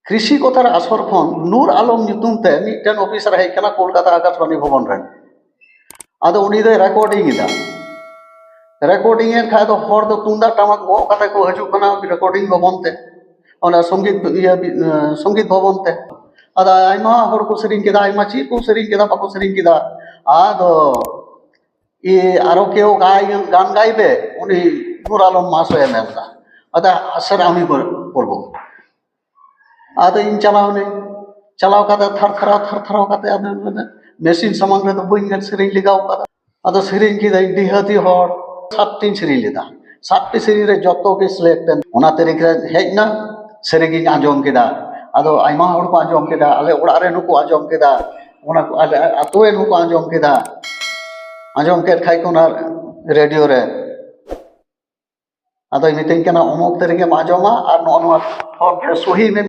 कृषि कथार आसर खन नूर आलम ᱧᱩᱛᱩᱢ ᱛᱮ ᱢᱤᱫᱴᱮᱱ ᱚᱯᱷᱤᱥᱟᱨ ᱦᱮᱡ ᱠᱟᱱᱟ ᱠᱳᱞᱠᱟᱛᱟ आकाशवाणी भवन ᱨᱮ ᱟᱫᱚ ᱩᱱᱤ ᱫᱚᱭ ᱨᱮᱠᱚᱨᱰᱤᱝ ᱮᱫᱟ ᱨᱮᱠᱚᱨᱰᱤᱝ ᱮᱫ ᱠᱷᱟᱡ ᱫᱚ ᱦᱚᱲ ᱫᱚ ᱛᱩᱢᱫᱟᱜ ᱴᱟᱢᱟᱠ ᱜᱚᱜ ᱠᱟᱛᱮ ᱠᱚ ᱦᱤᱡᱩᱜ ᱠᱟᱱᱟ ᱨᱮᱠᱚᱨᱰᱤᱝ भवन ᱛᱮ ᱚᱱᱟ संगीत भवन ᱛᱮ ᱟᱫᱚ ᱟᱭᱢᱟ ᱦᱚᱲ ᱠᱚ ᱥᱮᱨᱮᱧ ᱠᱮᱫᱟ ᱟᱭᱢᱟ ᱪᱮᱫ ᱠᱚ ᱥᱮᱨᱮᱧ ᱠᱮᱫᱟ ᱵᱟᱠᱚ ᱥᱮᱨᱮᱧ ᱠᱮᱫᱟ ᱟᱫᱚ আরো কেউ গান গাইবে উনি নূর আলম মহাশয় মেলদা আদা স্যার আমি করব আদো इन चलाव काते थर थराव काते आदो मेसिन सामांग रे बइन सेरें लिगाव कादा आदो सेरें किदा डिहाती हर 7टी सेरें लेदा 7टी सेरें रे जतो के सिलेक्ट ओना तरीक रे हेजना सेरें गिन आंजम केदा आदो आइमा हर को आंजम केदा आले ओड़ा रे नुको आंजम केदा ओना आले आतोए नुको आंजम केदा आंजम के खाइ कोना रेडियो रे आदो मितें केना अमुक तरीके आंजमा और नोआ फोन सही में